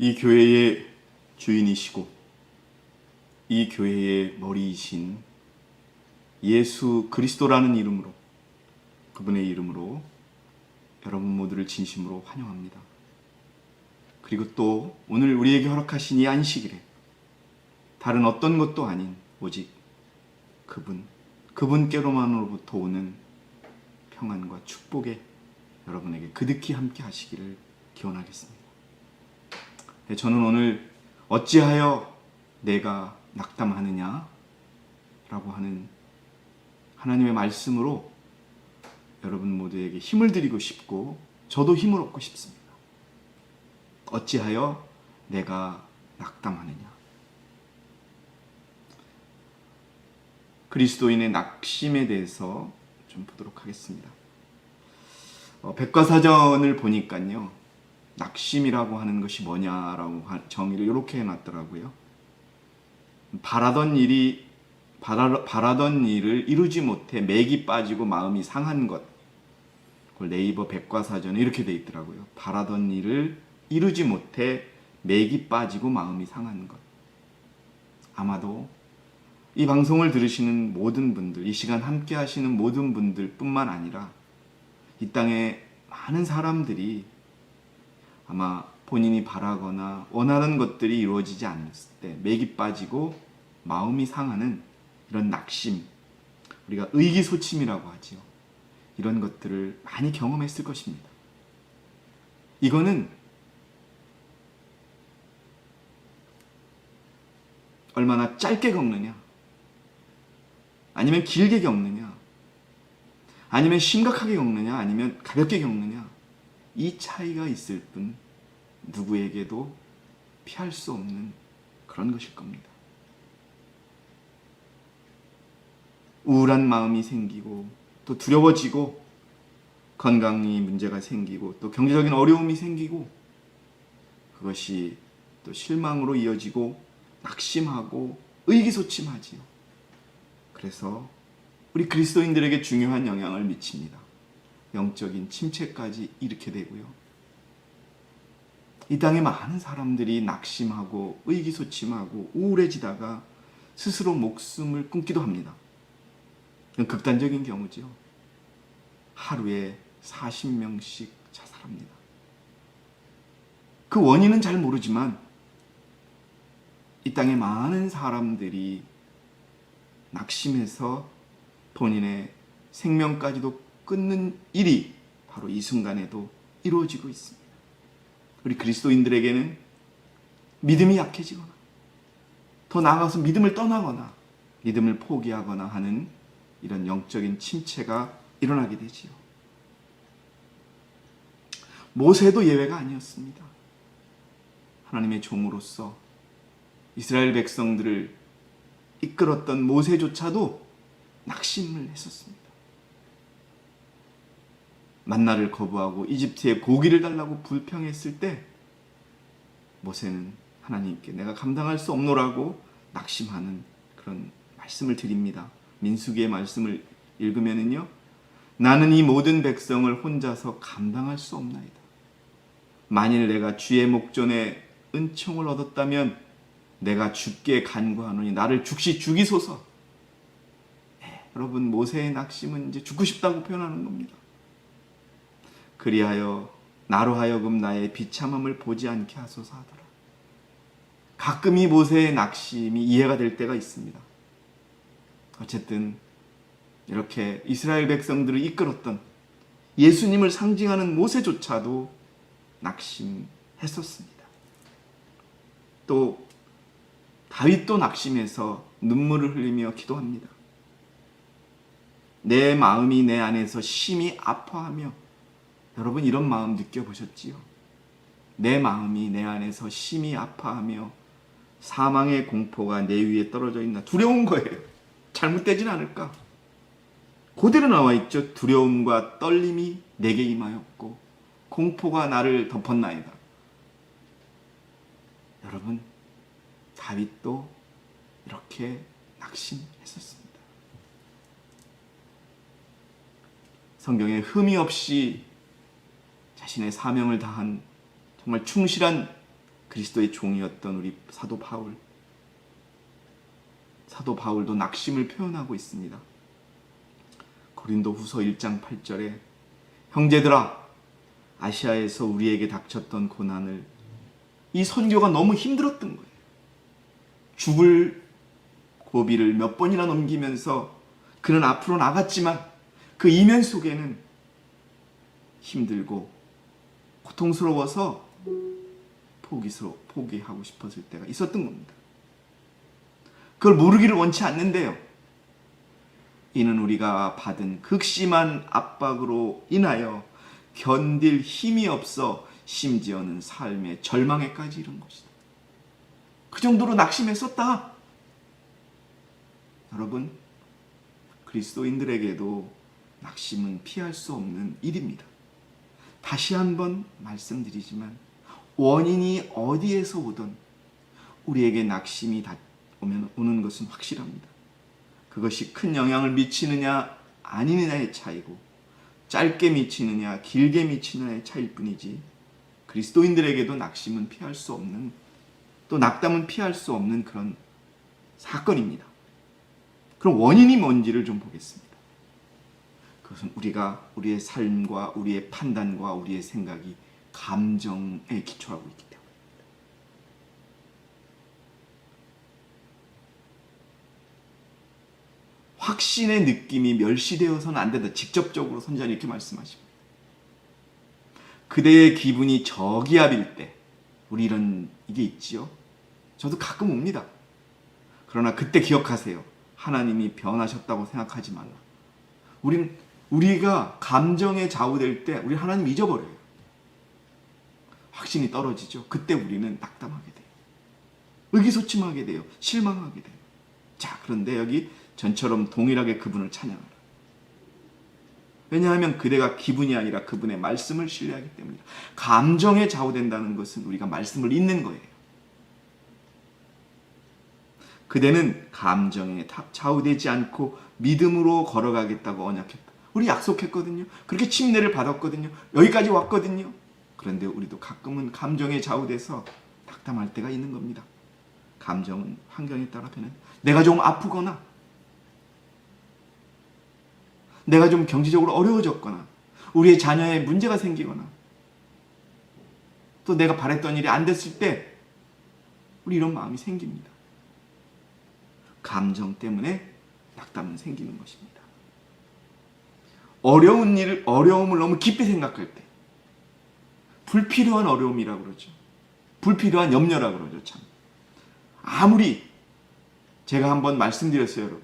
이 교회의 주인이시고 이 교회의 머리이신 예수 그리스도라는 이름으로, 그분의 이름으로 여러분 모두를 진심으로 환영합니다. 그리고 또 오늘 우리에게 허락하신 이 안식일에 다른 어떤 것도 아닌 오직 그분께로만으로부터 오는 평안과 축복에 여러분에게 그득히 함께 하시기를 기원하겠습니다. 저는 오늘 어찌하여 내가 낙담하느냐 라고 하는 하나님의 말씀으로 여러분 모두에게 힘을 드리고 싶고 저도 힘을 얻고 싶습니다. 어찌하여 내가 낙담하느냐. 그리스도인의 낙심에 대해서 좀 보도록 하겠습니다. 백과사전을 보니까요, 낙심이라고 하는 것이 뭐냐라고 정의를 이렇게 해놨더라고요. 바라던 일을 이루지 못해 맥이 빠지고 마음이 상한 것. 그걸 네이버 백과사전에 이렇게 돼 있더라고요. 바라던 일을 이루지 못해 맥이 빠지고 마음이 상한 것. 아마도 이 방송을 들으시는 모든 분들, 이 시간 함께 하시는 모든 분들 뿐만 아니라 이 땅에 많은 사람들이 아마 본인이 바라거나 원하는 것들이 이루어지지 않았을 때 맥이 빠지고 마음이 상하는 이런 낙심, 우리가 의기소침이라고 하지요. 이런 것들을 많이 경험했을 것입니다. 이거는 얼마나 짧게 겪느냐, 아니면 길게 겪느냐, 아니면 심각하게 겪느냐, 아니면 가볍게 겪느냐, 이 차이가 있을 뿐 누구에게도 피할 수 없는 그런 것일 겁니다. 우울한 마음이 생기고 또 두려워지고 건강이 문제가 생기고 또 경제적인 어려움이 생기고 그것이 또 실망으로 이어지고 낙심하고 의기소침하지요. 그래서 우리 그리스도인들에게 중요한 영향을 미칩니다. 영적인 침체까지 일으키게 되고요. 이 땅에 많은 사람들이 낙심하고 의기소침하고 우울해지다가 스스로 목숨을 끊기도 합니다. 극단적인 경우죠. 하루에 40명씩 자살합니다. 그 원인은 잘 모르지만 이 땅에 많은 사람들이 낙심해서 본인의 생명까지도 끊는 일이 바로 이 순간에도 이루어지고 있습니다. 우리 그리스도인들에게는 믿음이 약해지거나 더 나아가서 믿음을 떠나거나 믿음을 포기하거나 하는 이런 영적인 침체가 일어나게 되지요. 모세도 예외가 아니었습니다. 하나님의 종으로서 이스라엘 백성들을 이끌었던 모세조차도 낙심을 했었습니다. 만나를 거부하고 이집트에 고기를 달라고 불평했을 때 모세는 하나님께 내가 감당할 수 없노라고 낙심하는 그런 말씀을 드립니다. 민수기의 말씀을 읽으면은요, 나는 이 모든 백성을 혼자서 감당할 수 없나이다. 만일 내가 주의 목전에 은총을 얻었다면 내가 주께 간구하노니 나를 즉시 죽이소서. 여러분, 모세의 낙심은 이제 죽고 싶다고 표현하는 겁니다. 그리하여 나로 하여금 나의 비참함을 보지 않게 하소서 하더라. 가끔 이 모세의 낙심이 이해가 될 때가 있습니다. 어쨌든 이렇게 이스라엘 백성들을 이끌었던 예수님을 상징하는 모세조차도 낙심했었습니다. 또 다윗도 낙심해서 눈물을 흘리며 기도합니다. 내 마음이 내 안에서 심히 아파하며, 여러분 이런 마음 느껴보셨지요? 내 마음이 내 안에서 심히 아파하며 사망의 공포가 내 위에 떨어져 있나. 두려운 거예요. 잘못되진 않을까? 그대로 나와 있죠. 두려움과 떨림이 내게 임하였고 공포가 나를 덮었나이다. 여러분, 다윗도 이렇게 낙심했었습니다. 성경에 흠이 없이 자신의 사명을 다한 정말 충실한 그리스도의 종이었던 우리 사도 바울도 낙심을 표현하고 있습니다. 고린도후서 1장 8절에 형제들아, 아시아에서 우리에게 닥쳤던 고난을, 이 선교가 너무 힘들었던 거예요. 죽을 고비를 몇 번이나 넘기면서 그는 앞으로 나갔지만 그 이면 속에는 힘들고 고통스러워서 포기하고 싶었을 때가 있었던 겁니다. 그걸 모르기를 원치 않는데요. 이는 우리가 받은 극심한 압박으로 인하여 견딜 힘이 없어 심지어는 삶의 절망에까지 이른 것이다. 그 정도로 낙심했었다. 여러분, 그리스도인들에게도 낙심은 피할 수 없는 일입니다. 다시 한번 말씀드리지만 원인이 어디에서 오든 우리에게 낙심이 오는 것은 확실합니다. 그것이 큰 영향을 미치느냐 아니느냐의 차이고, 짧게 미치느냐 길게 미치느냐의 차이일 뿐이지, 그리스도인들에게도 낙심은 피할 수 없는, 또 낙담은 피할 수 없는 그런 사건입니다. 그럼 원인이 뭔지를 좀 보겠습니다. 그것은 우리의 삶과 우리의 판단과 우리의 생각이 감정에 기초하고 있기 때문입니다. 확신의 느낌이 멸시되어서는 안 된다. 직접적으로 선지자는 이렇게 말씀하십니다. 그대의 기분이 저기압일 때, 우리 이게 있지요. 저도 가끔 옵니다. 그러나 그때 기억하세요. 하나님이 변하셨다고 생각하지 말라. 우리가 감정에 좌우될 때 우리 하나님 잊어버려요. 확신이 떨어지죠. 그때 우리는 낙담하게 돼요. 의기소침하게 돼요. 실망하게 돼요. 자, 그런데 여기 전처럼 동일하게 그분을 찬양하라. 왜냐하면 그대가 기분이 아니라 그분의 말씀을 신뢰하기 때문이다. 감정에 좌우된다는 것은 우리가 말씀을 잊는 거예요. 그대는 감정에 좌우되지 않고 믿음으로 걸어가겠다고 언약했다. 우리 약속했거든요. 그렇게 침례를 받았거든요. 여기까지 왔거든요. 그런데 우리도 가끔은 감정에 좌우돼서 낙담할 때가 있는 겁니다. 감정은 환경에 따라 변해. 내가 좀 아프거나, 내가 좀 경제적으로 어려워졌거나, 우리의 자녀에 문제가 생기거나, 또 내가 바랬던 일이 안 됐을 때 우리 이런 마음이 생깁니다. 감정 때문에 낙담은 생기는 것입니다. 어려움을 너무 깊이 생각할 때, 불필요한 어려움이라고 그러죠. 불필요한 염려라고 그러죠. 참. 아무리 제가 한번 말씀드렸어요, 여러분.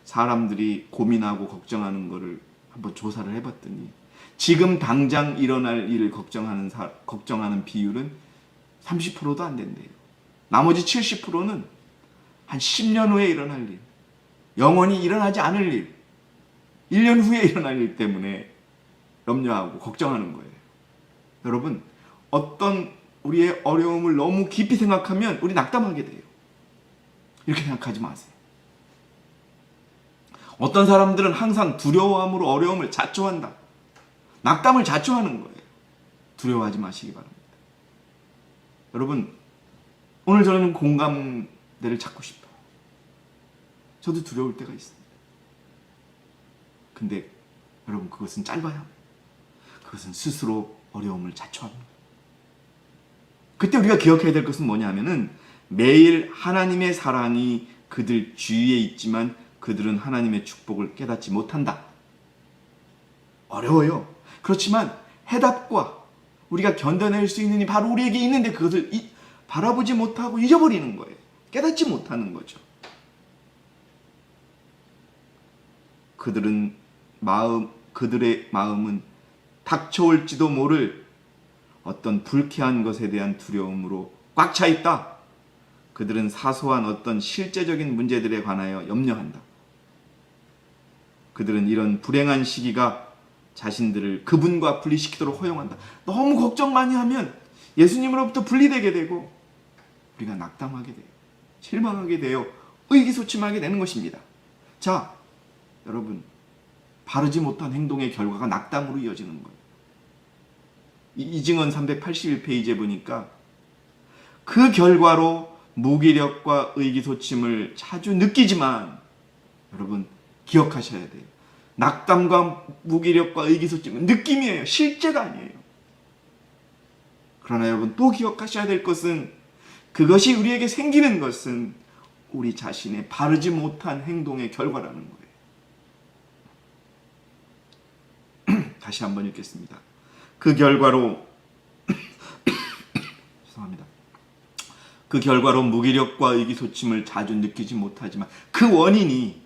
사람들이 고민하고 걱정하는 거를 한번 조사를 해봤더니 지금 당장 일어날 일을 걱정하는 비율은 30%도 안 된대요. 나머지 70%는 한 10년 후에 일어날 일, 영원히 일어나지 않을 일, 1년 후에 일어날 일 때문에 염려하고 걱정하는 거예요. 여러분, 어떤 우리의 어려움을 너무 깊이 생각하면 우리 낙담하게 돼요. 이렇게 생각하지 마세요. 어떤 사람들은 항상 두려워함으로 어려움을 자초한다. 낙담을 자초하는 거예요. 두려워하지 마시기 바랍니다. 여러분, 오늘 저는 공감대를 찾고 싶어요. 저도 두려울 때가 있습니다. 근데 여러분, 그것은 짧아요. 그것은 스스로 어려움을 자초합니다. 그때 우리가 기억해야 될 것은 뭐냐면은, 매일 하나님의 사랑이 그들 주위에 있지만 그들은 하나님의 축복을 깨닫지 못한다. 어려워요. 그렇지만 해답과 우리가 견뎌낼 수 있는 이 바로 우리에게 있는데 그것을 바라보지 못하고 잊어버리는 거예요. 깨닫지 못하는 거죠. 그들의 마음은 닥쳐올지도 모를 어떤 불쾌한 것에 대한 두려움으로 꽉 차 있다. 그들은 사소한 어떤 실제적인 문제들에 관하여 염려한다. 그들은 이런 불행한 시기가 자신들을 그분과 분리시키도록 허용한다. 너무 걱정 많이 하면 예수님으로부터 분리되게 되고 우리가 낙담하게 돼요. 실망하게 돼요. 의기소침하게 되는 것입니다. 자, 여러분, 바르지 못한 행동의 결과가 낙담으로 이어지는 거예요. 이증언 381페이지에 보니까 그 결과로 무기력과 의기소침을 자주 느끼지만 여러분 기억하셔야 돼요. 낙담과 무기력과 의기소침은 느낌이에요. 실제가 아니에요. 그러나 여러분 또 기억하셔야 될 것은 그것이 우리에게 생기는 것은 우리 자신의 바르지 못한 행동의 결과라는 거예요. 다시 한번 읽겠습니다. 그 결과로 죄송합니다. 그 결과로 무기력과 의기소침을 자주 느끼지 못하지만 그 원인이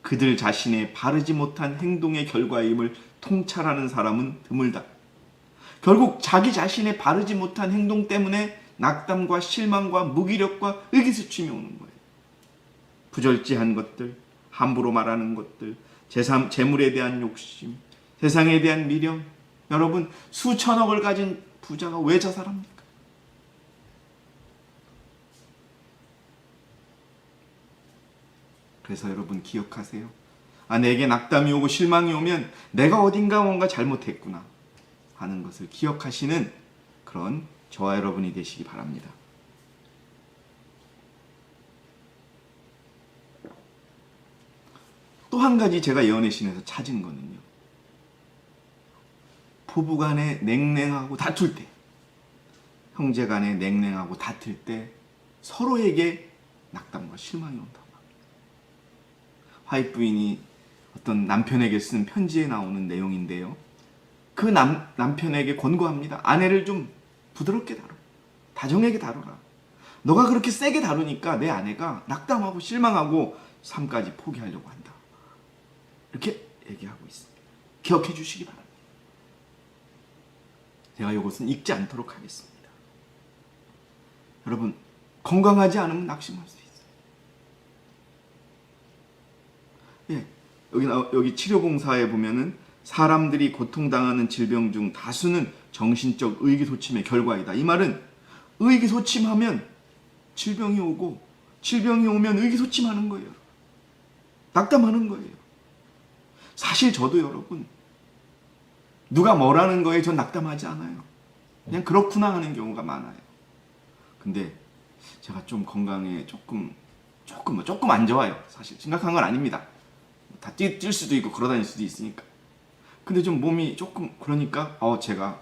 그들 자신의 바르지 못한 행동의 결과임을 통찰하는 사람은 드물다. 결국 자기 자신의 바르지 못한 행동 때문에 낙담과 실망과 무기력과 의기소침이 오는 거예요. 부절제한 것들, 함부로 말하는 것들, 재물에 대한 욕심, 세상에 대한 미련. 여러분 수천억을 가진 부자가 왜 자살합니까? 그래서 여러분 기억하세요. 내게 낙담이 오고 실망이 오면 내가 어딘가 뭔가 잘못했구나 하는 것을 기억하시는 그런 저와 여러분이 되시기 바랍니다. 또 한 가지 제가 예언의 신에서 찾은 거는요. 부부간에 냉랭하고 다툴 때, 형제간에 냉랭하고 다툴 때 서로에게 낙담과 실망이 온다. 화이트 부인이 어떤 남편에게 쓴 편지에 나오는 내용인데요. 그 남편에게 권고합니다. 아내를 좀 부드럽게 다뤄. 다정하게 다뤄라. 너가 그렇게 세게 다루니까 내 아내가 낙담하고 실망하고 삶까지 포기하려고 한다. 이렇게 얘기하고 있습니다. 기억해 주시기 바랍니다. 제가 이것은 읽지 않도록 하겠습니다. 여러분 건강하지 않으면 낙심할 수 있어요. 여기 치료봉사에 보면은 사람들이 고통당하는 질병 중 다수는 정신적 의기소침의 결과이다. 이 말은 의기소침하면 질병이 오고 질병이 오면 의기소침하는 거예요. 낙담하는 거예요. 사실 저도 여러분 누가 뭐라는 거에 전 낙담하지 않아요. 그냥 그렇구나 하는 경우가 많아요. 근데 제가 좀 건강에 조금 안 좋아요. 사실 심각한 건 아닙니다. 다 뛸 수도 있고 걸어다닐 수도 있으니까. 근데 좀 몸이 조금 그러니까 제가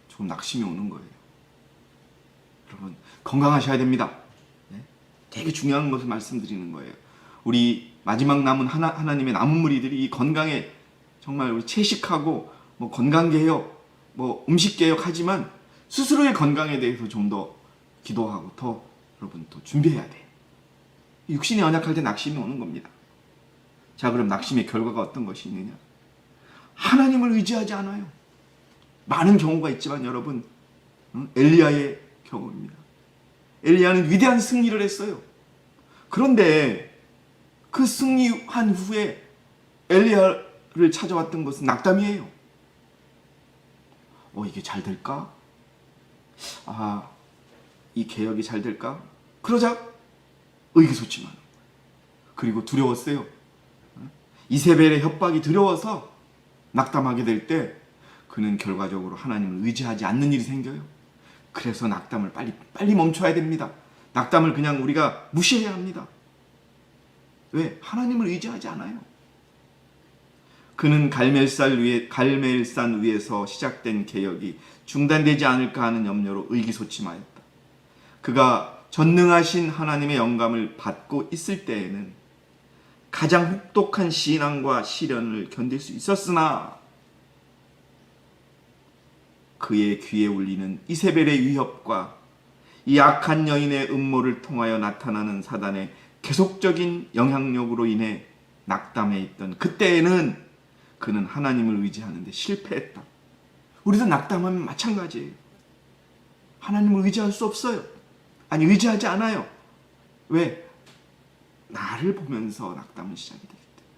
조금 낙심이 오는 거예요. 여러분 건강하셔야 됩니다. 네? 되게 중요한 것을 말씀드리는 거예요. 우리 마지막 남은 하나님의 남은 무리들이 이 건강에 정말 우리 채식하고 뭐 건강개혁, 뭐 음식개혁 하지만 스스로의 건강에 대해서 좀 더 기도하고 더 여러분 더 준비해야 돼요. 육신이 연약할 때 낙심이 오는 겁니다. 자, 그럼 낙심의 결과가 어떤 것이 있느냐? 하나님을 의지하지 않아요. 많은 경우가 있지만 여러분 엘리야의 경우입니다. 엘리야는 위대한 승리를 했어요. 그런데 그 승리한 후에 엘리야를 찾아왔던 것은 낙담이에요. 이게 잘 될까? 이 개혁이 잘 될까? 그러자 의기소침하는 거예요. 그리고 두려웠어요. 이세벨의 협박이 두려워서 낙담하게 될 때 그는 결과적으로 하나님을 의지하지 않는 일이 생겨요. 그래서 낙담을 빨리 멈춰야 됩니다. 낙담을 그냥 우리가 무시해야 합니다. 왜? 하나님을 의지하지 않아요. 그는 갈멜산 위에서 시작된 개혁이 중단되지 않을까 하는 염려로 의기소침하였다. 그가 전능하신 하나님의 영감을 받고 있을 때에는 가장 혹독한 신앙과 시련을 견딜 수 있었으나 그의 귀에 울리는 이세벨의 위협과 이 악한 여인의 음모를 통하여 나타나는 사단의 계속적인 영향력으로 인해 낙담해 있던 그때에는 그는 하나님을 의지하는데 실패했다. 우리도 낙담하면 마찬가지예요. 하나님을 의지할 수 없어요. 의지하지 않아요. 왜? 나를 보면서 낙담은 시작이 되기 때문에.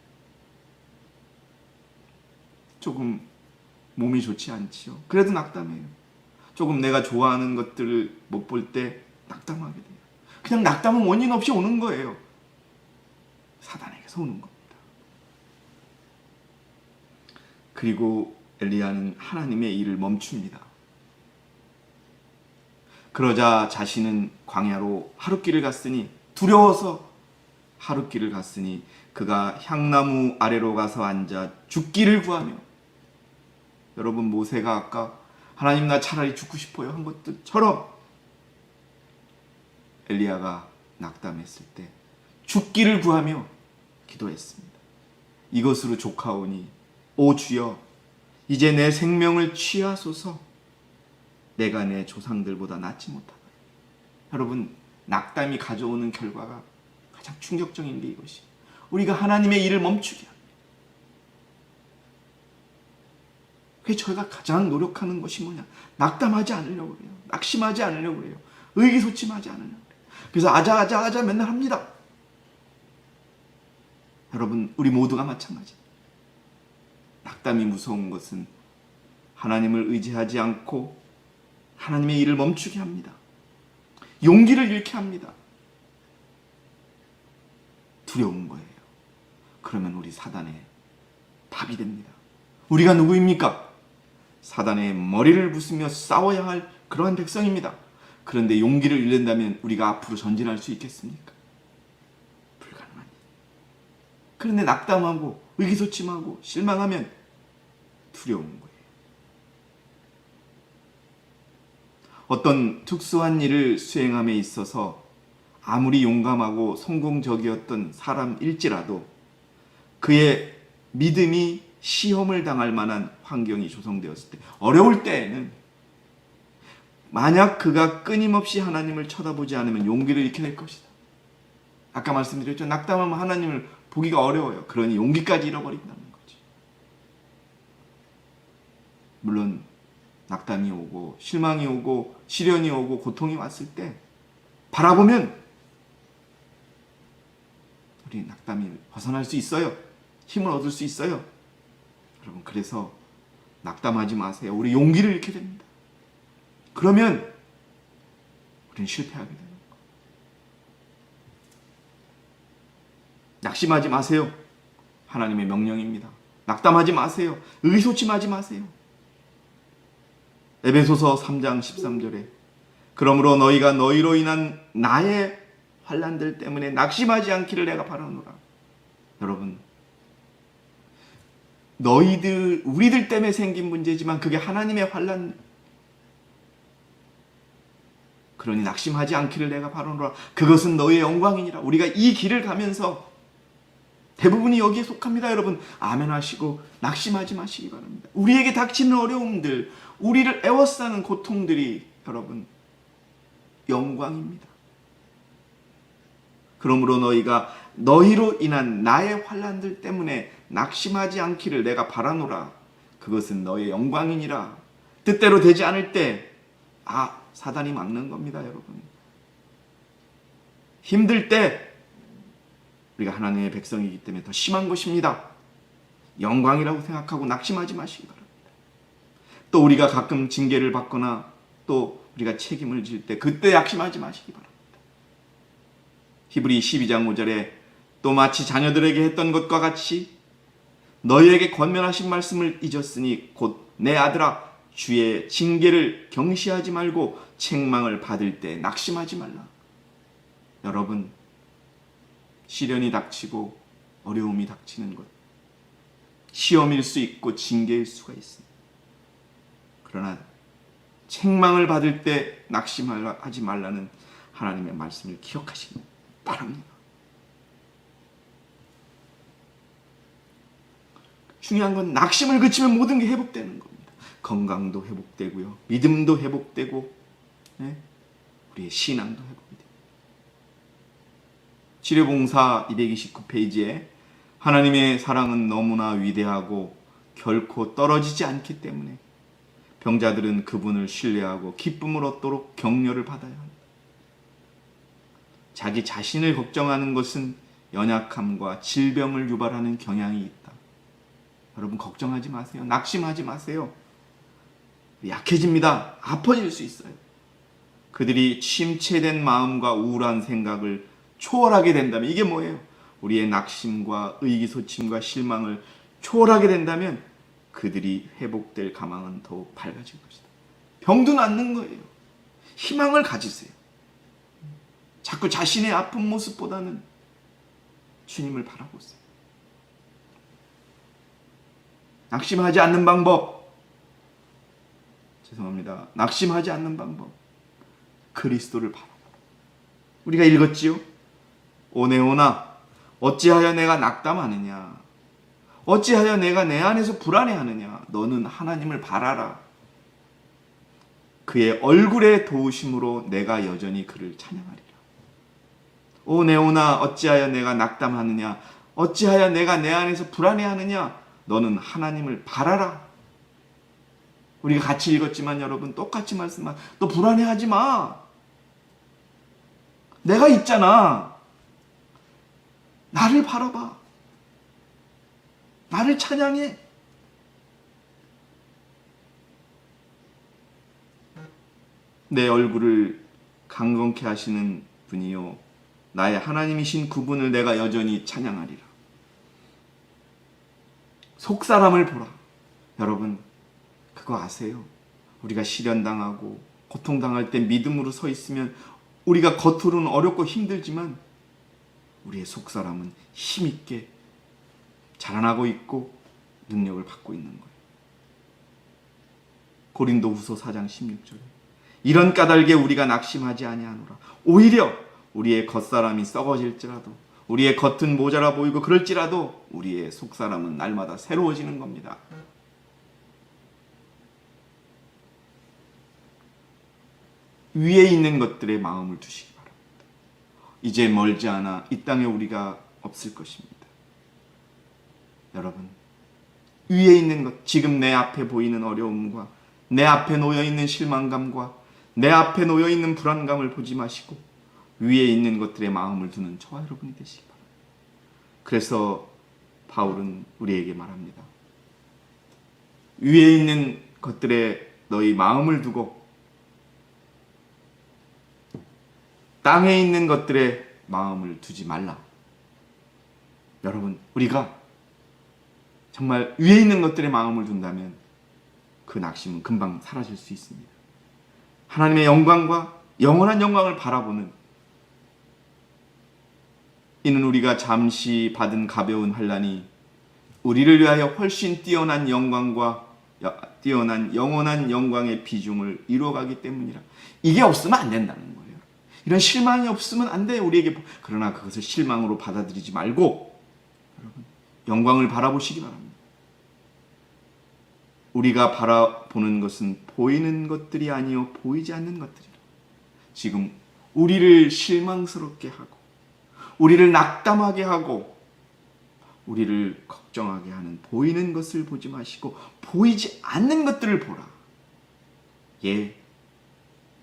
조금 몸이 좋지 않지요. 그래도 낙담해요. 조금 내가 좋아하는 것들을 못 볼 때 낙담하게 돼요. 그냥 낙담은 원인 없이 오는 거예요. 사단에게서 오는 겁니다. 그리고 엘리야는 하나님의 일을 멈춥니다. 그러자 자신은 광야로 하룻길을 갔으니 두려워서 하룻길을 갔으니 그가 향나무 아래로 가서 앉아 죽기를 구하며. 여러분, 모세가 아까 하나님 나 차라리 죽고 싶어요 한 것처럼 엘리야가 낙담했을 때 죽기를 구하며 기도했습니다. 이것으로 족하오니 오 주여 이제 내 생명을 취하소서. 내가 내 조상들보다 낫지 못하다. 여러분, 낙담이 가져오는 결과가 가장 충격적인 게 이것이 우리가 하나님의 일을 멈추게 합니다. 그래서 저희가 가장 노력하는 것이 뭐냐? 낙담하지 않으려고 그래요. 낙심하지 않으려고 그래요. 의기소침하지 않으려고 그래요. 그래서 아자 맨날 합니다. 여러분, 우리 모두가 마찬가지입니다. 낙담이 무서운 것은 하나님을 의지하지 않고 하나님의 일을 멈추게 합니다. 용기를 잃게 합니다. 두려운 거예요. 그러면 우리 사단의 답이 됩니다. 우리가 누구입니까? 사단의 머리를 부수며 싸워야 할 그러한 백성입니다. 그런데 용기를 잃는다면 우리가 앞으로 전진할 수 있겠습니까? 불가능합니다. 그런데 낙담하고 의기소침하고 실망하면 두려운 거예요. 어떤 특수한 일을 수행함에 있어서 아무리 용감하고 성공적이었던 사람일지라도 그의 믿음이 시험을 당할 만한 환경이 조성되었을 때, 어려울 때에는 만약 그가 끊임없이 하나님을 쳐다보지 않으면 용기를 잃게 될 것이다. 아까 말씀드렸죠. 낙담하면 하나님을 보기가 어려워요. 그러니 용기까지 잃어버린다는 거지. 물론 낙담이 오고 실망이 오고 시련이 오고 고통이 왔을 때 바라보면 우리 낙담이 벗어날 수 있어요. 힘을 얻을 수 있어요. 여러분, 그래서 낙담하지 마세요. 우리 용기를 잃게 됩니다. 그러면 우리는 실패하게 되는 거예요. 낙심하지 마세요. 하나님의 명령입니다. 낙담하지 마세요. 의기소침하지 마세요. 에베소서 3장 13절에 그러므로 너희가 너희로 인한 나의 환난들 때문에 낙심하지 않기를 내가 바라노라. 여러분, 우리들 때문에 생긴 문제지만 그게 하나님의 환난, 그러니 낙심하지 않기를 내가 바라노라. 그것은 너희의 영광이니라. 우리가 이 길을 가면서 대부분이 여기에 속합니다. 여러분, 아멘 하시고 낙심하지 마시기 바랍니다. 우리에게 닥치는 어려움들, 우리를 애워싸는 고통들이 여러분 영광입니다. 그러므로 너희가 너희로 인한 나의 환난들 때문에 낙심하지 않기를 내가 바라노라. 그것은 너의 영광이니라. 뜻대로 되지 않을 때 사단이 막는 겁니다. 여러분, 힘들 때 우리가 하나님의 백성이기 때문에 더 심한 것입니다. 영광이라고 생각하고 낙심하지 마시기 바랍니다. 또 우리가 가끔 징계를 받거나 또 우리가 책임을 질 때 그때 낙심하지 마시기 바랍니다. 히브리 12장 5절에 또 마치 자녀들에게 했던 것과 같이 너희에게 권면하신 말씀을 잊었으니 곧 내 아들아 주의 징계를 경시하지 말고 책망을 받을 때 낙심하지 말라. 여러분, 시련이 닥치고 어려움이 닥치는 것, 시험일 수 있고 징계일 수가 있습니다. 그러나 책망을 받을 때 낙심하지 말라는 하나님의 말씀을 기억하시기 바랍니다. 중요한 건 낙심을 그치면 모든 게 회복되는 겁니다. 건강도 회복되고요, 믿음도 회복되고, 우리의 신앙도 회복이 됩니다. 치료봉사 229페이지에 하나님의 사랑은 너무나 위대하고 결코 떨어지지 않기 때문에 병자들은 그분을 신뢰하고 기쁨을 얻도록 격려를 받아야 합니다. 자기 자신을 걱정하는 것은 연약함과 질병을 유발하는 경향이 있다. 여러분, 걱정하지 마세요. 낙심하지 마세요. 약해집니다. 아파질 수 있어요. 그들이 침체된 마음과 우울한 생각을 초월하게 된다면, 이게 뭐예요? 우리의 낙심과 의기소침과 실망을 초월하게 된다면 그들이 회복될 가망은 더욱 밝아질 것이다. 병도 낫는 거예요. 희망을 가지세요. 자꾸 자신의 아픈 모습보다는 주님을 바라보세요. 낙심하지 않는 방법. 죄송합니다. 낙심하지 않는 방법. 그리스도를 바라보. 우리가 읽었지요? 오네오나 어찌하여 내가 낙담하느냐? 어찌하여 내가 내 안에서 불안해하느냐? 너는 하나님을 바라라. 그의 얼굴의 도우심으로 내가 여전히 그를 찬양하리라. 오네오나 어찌하여 내가 낙담하느냐? 어찌하여 내가 내 안에서 불안해하느냐? 너는 하나님을 바라라. 우리가 같이 읽었지만 여러분 똑같이 말씀만 너 불안해하지 마. 내가 있잖아. 나를 바라봐. 나를 찬양해. 내 얼굴을 강건케 하시는 분이요 나의 하나님이신 그분을 내가 여전히 찬양하리라. 속사람을 보라. 여러분 그거 아세요? 우리가 시련당하고 고통당할 때 믿음으로 서 있으면 우리가 겉으로는 어렵고 힘들지만 우리의 속사람은 힘있게 자라나고 있고 능력을 받고 있는 거예요. 고린도후서 4장 16절에 이런 까닭에 우리가 낙심하지 아니하노라. 오히려 우리의 겉사람이 썩어질지라도 우리의 겉은 모자라 보이고 그럴지라도 우리의 속사람은 날마다 새로워지는 겁니다. 위에 있는 것들에 마음을 두시기 바랍니다. 이제 멀지 않아 이 땅에 우리가 없을 것입니다. 여러분 위에 있는 것, 지금 내 앞에 보이는 어려움과 내 앞에 놓여있는 실망감과 내 앞에 놓여있는 불안감을 보지 마시고 위에 있는 것들에 마음을 두는 저와 여러분이 되시기 바랍니다. 그래서 바울은 우리에게 말합니다. 위에 있는 것들에 너희 마음을 두고 땅에 있는 것들에 마음을 두지 말라. 여러분 우리가 정말 위에 있는 것들에 마음을 둔다면 그 낙심은 금방 사라질 수 있습니다. 하나님의 영광과 영원한 영광을 바라보는 이는 우리가 잠시 받은 가벼운 환난이 우리를 위하여 훨씬 뛰어난 영광과 뛰어난 영원한 영광의 비중을 이루어가기 때문이라. 이게 없으면 안 된다는 거예요. 이런 실망이 없으면 안 돼요 우리에게. 그러나 그것을 실망으로 받아들이지 말고 여러분 영광을 바라보시기 바랍니다. 우리가 바라보는 것은 보이는 것들이 아니요 보이지 않는 것들이라. 지금 우리를 실망스럽게 하고 우리를 낙담하게 하고 우리를 걱정하게 하는 보이는 것을 보지 마시고 보이지 않는 것들을 보라. 예,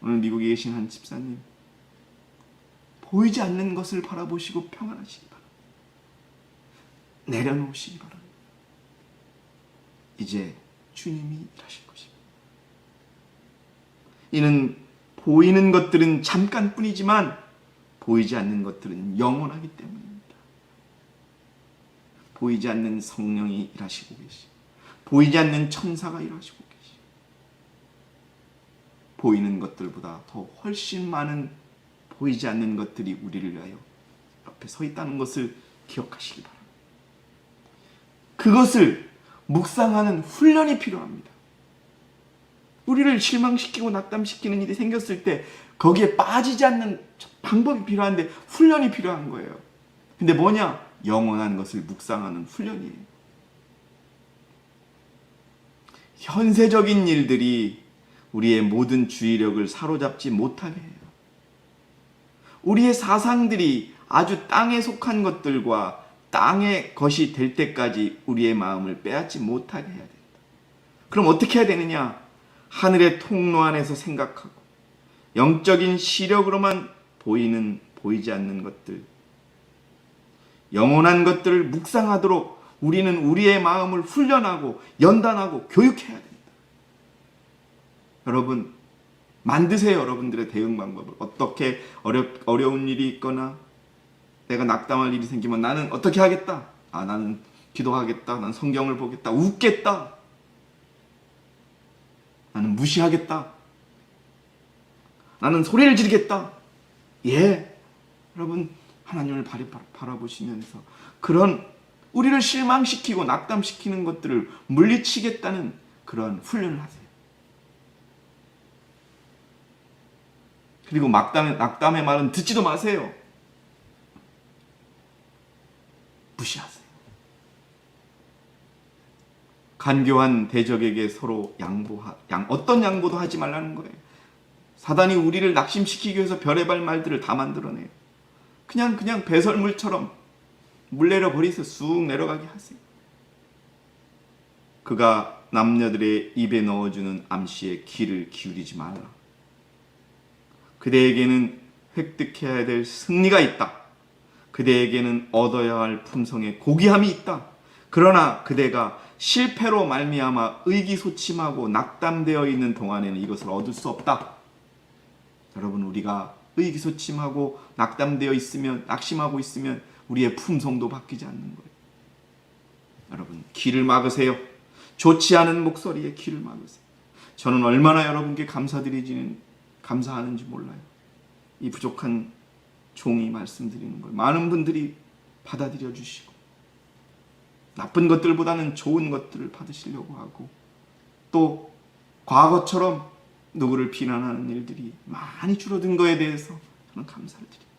오늘 미국에 계신 한 집사님 보이지 않는 것을 바라보시고 평안하시기 바랍니다. 내려놓으시기 바랍니다. 이제 주님이 일하실 것입니다. 이는 보이는 것들은 잠깐뿐이지만 보이지 않는 것들은 영원하기 때문입니다. 보이지 않는 성령이 일하시고 계시고 보이지 않는 천사가 일하시고 계시고 보이는 것들보다 더 훨씬 많은 보이지 않는 것들이 우리를 위하여 옆에 서 있다는 것을 기억하시기 바랍니다. 그것을 묵상하는 훈련이 필요합니다. 우리를 실망시키고 낙담시키는 일이 생겼을 때 거기에 빠지지 않는 방법이 필요한데 훈련이 필요한 거예요. 근데 뭐냐? 영원한 것을 묵상하는 훈련이에요. 현세적인 일들이 우리의 모든 주의력을 사로잡지 못하게 해요. 우리의 사상들이 아주 땅에 속한 것들과 땅의 것이 될 때까지 우리의 마음을 빼앗지 못하게 해야 된다. 그럼 어떻게 해야 되느냐? 하늘의 통로 안에서 생각하고 영적인 시력으로만 보이지 않는 것들, 영원한 것들을 묵상하도록 우리는 우리의 마음을 훈련하고 연단하고 교육해야 된다. 여러분 만드세요. 여러분들의 대응 방법을. 어떻게 어려운 일이 있거나 내가 낙담할 일이 생기면 나는 어떻게 하겠다. 나는 기도하겠다. 나는 성경을 보겠다. 웃겠다. 나는 무시하겠다. 나는 소리를 지르겠다. 예, 여러분 하나님을 바라보시면서 그런 우리를 실망시키고 낙담시키는 것들을 물리치겠다는 그런 훈련을 하세요. 그리고 낙담의 말은 듣지도 마세요. 무시하세요. 간교한 대적에게 서로 어떤 양보도 하지 말라는 거예요. 사단이 우리를 낙심시키기 위해서 별의별 말들을 다 만들어내요. 그냥 배설물처럼 물 내려 버리세요. 쑥 내려가게 하세요. 그가 남녀들의 입에 넣어주는 암시에 귀를 기울이지 말라. 그대에게는 획득해야 될 승리가 있다. 그대에게는 얻어야 할 품성의 고귀함이 있다. 그러나 그대가 실패로 말미암아 의기소침하고 낙담되어 있는 동안에는 이것을 얻을 수 없다. 여러분, 우리가 의기소침하고 낙담되어 있으면, 낙심하고 있으면 우리의 품성도 바뀌지 않는 거예요. 여러분, 귀를 막으세요. 좋지 않은 목소리에 귀를 막으세요. 저는 얼마나 여러분께 감사하는지 몰라요. 이 부족한 종이 말씀드리는 걸 많은 분들이 받아들여 주시고 나쁜 것들보다는 좋은 것들을 받으시려고 하고 또 과거처럼 누구를 비난하는 일들이 많이 줄어든 거에 대해서 저는 감사를 드립니다.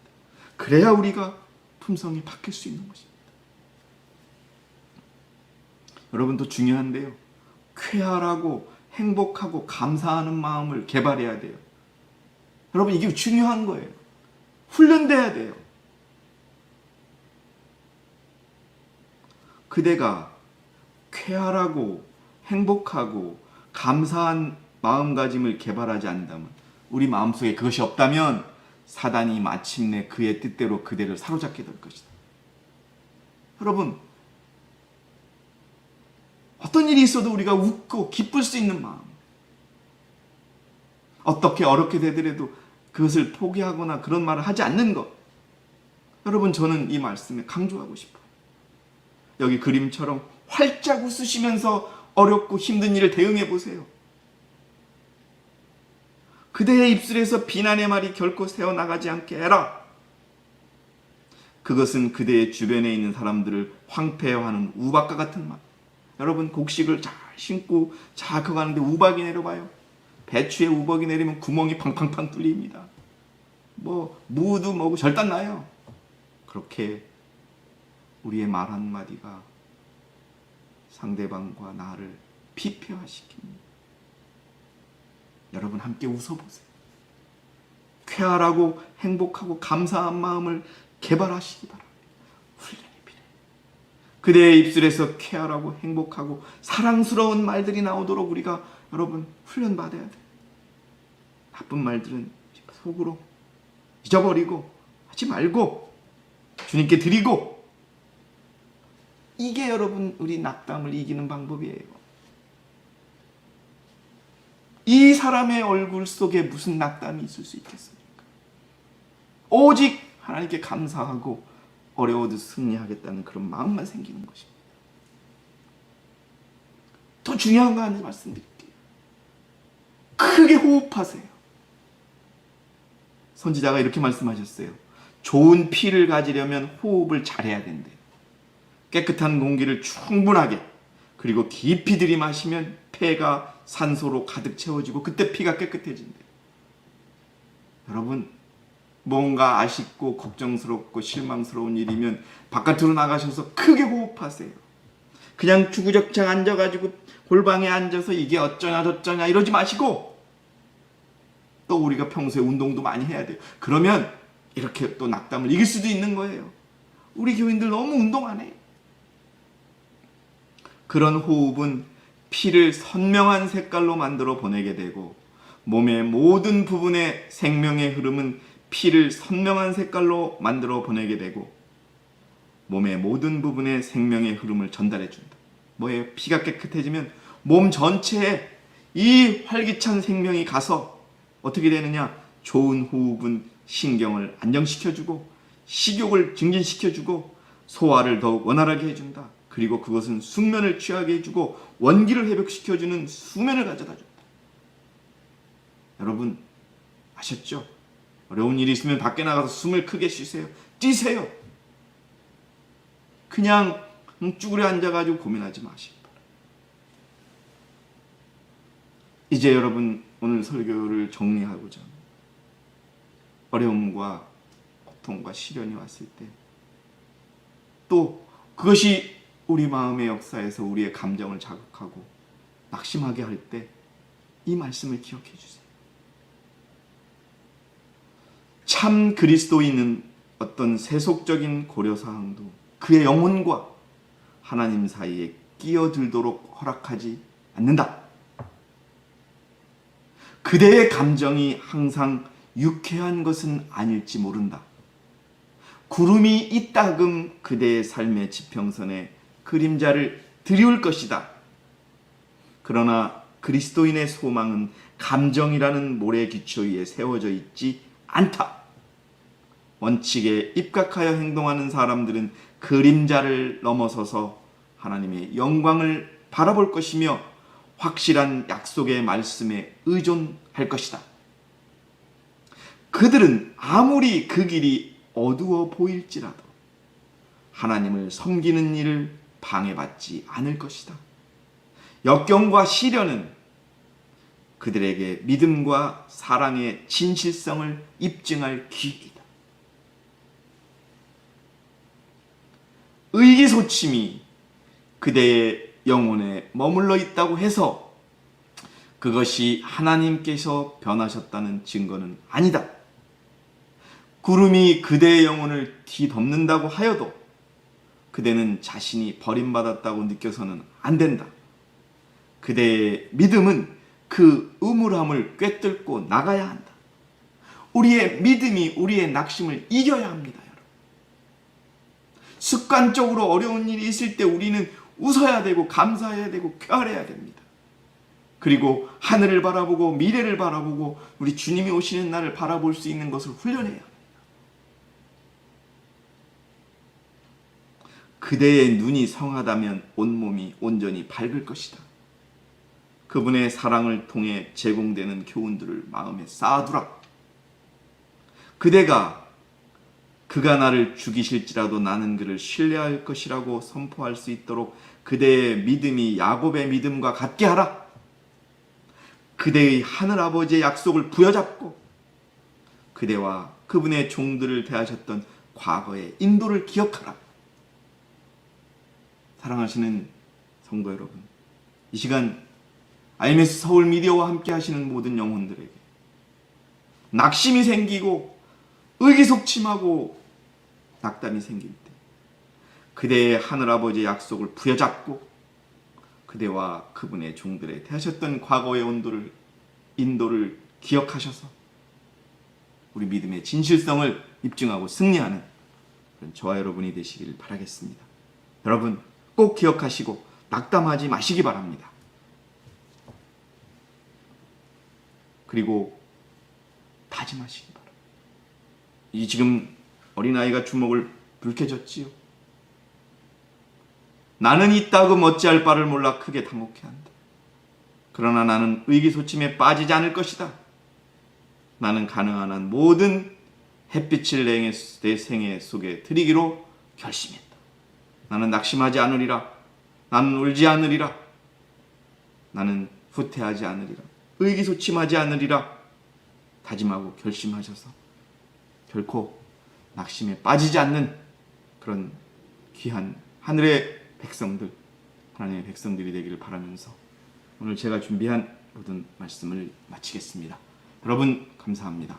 그래야 우리가 품성이 바뀔 수 있는 것입니다. 여러분도 중요한데요. 쾌활하고 행복하고 감사하는 마음을 개발해야 돼요. 여러분, 이게 중요한 거예요. 훈련돼야 돼요. 그대가 쾌활하고 행복하고 감사한 마음가짐을 개발하지 않는다면, 우리 마음속에 그것이 없다면 사단이 마침내 그의 뜻대로 그대를 사로잡게 될 것이다. 여러분, 어떤 일이 있어도 우리가 웃고 기쁠 수 있는 마음, 어떻게 어렵게 되더라도 그것을 포기하거나 그런 말을 하지 않는 것, 여러분, 저는 이 말씀에 강조하고 싶어요. 여기 그림처럼 활짝 웃으시면서 어렵고 힘든 일을 대응해 보세요. 그대의 입술에서 비난의 말이 결코 새어나가지 않게 해라. 그것은 그대의 주변에 있는 사람들을 황폐화하는 우박과 같은 말. 여러분, 곡식을 잘 심고 잘 커가는데 우박이 내려봐요. 배추에 우박이 내리면 구멍이 팡팡팡 뚫립니다. 무도 뭐고 절단 나요. 그렇게 우리의 말 한마디가 상대방과 나를 피폐화시킵니다. 여러분, 함께 웃어보세요. 쾌활하고 행복하고 감사한 마음을 개발하시기 바랍니다. 훈련이 필요해요. 그대의 입술에서 쾌활하고 행복하고 사랑스러운 말들이 나오도록 우리가 여러분 훈련받아야 돼요. 나쁜 말들은 속으로 잊어버리고 하지 말고 주님께 드리고, 이게 여러분 우리 낙담을 이기는 방법이에요. 이 사람의 얼굴 속에 무슨 낙담이 있을 수 있겠습니까? 오직 하나님께 감사하고 어려워도 승리하겠다는 그런 마음만 생기는 것입니다. 더 중요한 거 하나 말씀드릴게요. 크게 호흡하세요. 선지자가 이렇게 말씀하셨어요. 좋은 피를 가지려면 호흡을 잘해야 된대요. 깨끗한 공기를 충분하게, 그리고 깊이 들이마시면 폐가 산소로 가득 채워지고 그때 피가 깨끗해진대요. 여러분, 뭔가 아쉽고 걱정스럽고 실망스러운 일이면 바깥으로 나가셔서 크게 호흡하세요. 그냥 주구장창 앉아가지고 골방에 앉아서 이게 어쩌냐 저쩌냐 이러지 마시고, 또 우리가 평소에 운동도 많이 해야 돼요. 그러면 이렇게 또 낙담을 이길 수도 있는 거예요. 우리 교인들 너무 운동 안 해요. 그런 호흡은 피를 선명한 색깔로 만들어 보내게 되고, 몸의 모든 부분의 생명의 흐름은 피를 선명한 색깔로 만들어 보내게 되고, 몸의 모든 부분의 생명의 흐름을 전달해 준다. 뭐예요? 피가 깨끗해지면 몸 전체에 이 활기찬 생명이 가서 어떻게 되느냐? 좋은 호흡은 신경을 안정시켜주고 식욕을 증진시켜주고 소화를 더욱 원활하게 해준다. 그리고 그것은 숙면을 취하게 해주고 원기를 회복시켜주는 수면을 가져다 준다. 여러분, 아셨죠? 어려운 일이 있으면 밖에 나가서 숨을 크게 쉬세요. 뛰세요. 그냥 쭈그려 앉아가지고 고민하지 마시기 바랍니다. 이제 여러분 오늘 설교를 정리하고자 합니다. 어려움과 고통과 시련이 왔을 때 또 그것이 우리 마음의 역사에서 우리의 감정을 자극하고 낙심하게 할 때 이 말씀을 기억해 주세요. 참 그리스도인은 어떤 세속적인 고려사항도 그의 영혼과 하나님 사이에 끼어들도록 허락하지 않는다. 그대의 감정이 항상 유쾌한 것은 아닐지 모른다. 구름이 이따금 그대의 삶의 지평선에 그림자를 드리울 것이다. 그러나 그리스도인의 소망은 감정이라는 모래 기초 위에 세워져 있지 않다. 원칙에 입각하여 행동하는 사람들은 그림자를 넘어서서 하나님의 영광을 바라볼 것이며 확실한 약속의 말씀에 의존할 것이다. 그들은 아무리 그 길이 어두워 보일지라도 하나님을 섬기는 일을 방해받지 않을 것이다. 역경과 시련은 그들에게 믿음과 사랑의 진실성을 입증할 기회이다. 의기소침이 그대의 영혼에 머물러 있다고 해서 그것이 하나님께서 변하셨다는 증거는 아니다. 구름이 그대의 영혼을 뒤덮는다고 하여도 그대는 자신이 버림받았다고 느껴서는 안 된다. 그대의 믿음은 그 음울함을 꿰뚫고 나가야 한다. 우리의 믿음이 우리의 낙심을 이겨야 합니다. 여러분. 습관적으로 어려운 일이 있을 때 우리는 웃어야 되고 감사해야 되고 쾌활해야 됩니다. 그리고 하늘을 바라보고 미래를 바라보고 우리 주님이 오시는 날을 바라볼 수 있는 것을 훈련해야 합니다. 그대의 눈이 성하다면 온몸이 온전히 밝을 것이다. 그분의 사랑을 통해 제공되는 교훈들을 마음에 쌓아두라. 그가 나를 죽이실지라도 나는 그를 신뢰할 것이라고 선포할 수 있도록 그대의 믿음이 야곱의 믿음과 같게 하라. 그대의 하늘아버지의 약속을 부여잡고 그대와 그분의 종들을 대하셨던 과거의 인도를 기억하라. 사랑하시는 성도 여러분, 이 시간 IMS 서울 미디어와 함께 하시는 모든 영혼들에게 낙심이 생기고 의기소침하고 낙담이 생길 때 그대의 하늘아버지의 약속을 부여잡고 그대와 그분의 종들에 대하셨던 과거의 인도를 기억하셔서 우리 믿음의 진실성을 입증하고 승리하는 그런 저와 여러분이 되시길 바라겠습니다. 여러분 꼭 기억하시고 낙담하지 마시기 바랍니다. 그리고 다짐하시기 바랍니다. 이 지금 어린아이가 주먹을 불쾌졌지요. 나는 이따금 어찌할 바를 몰라 크게 당혹해한다. 그러나 나는 의기소침에 빠지지 않을 것이다. 나는 가능한 한 모든 햇빛을 내 생애 속에 드리기로 결심했다. 나는 낙심하지 않으리라. 나는 울지 않으리라. 나는 후퇴하지 않으리라. 의기소침하지 않으리라. 다짐하고 결심하셔서 결코 낙심에 빠지지 않는 그런 귀한 하늘의 백성들, 하나님의 백성들이 되기를 바라면서 오늘 제가 준비한 모든 말씀을 마치겠습니다. 여러분 감사합니다.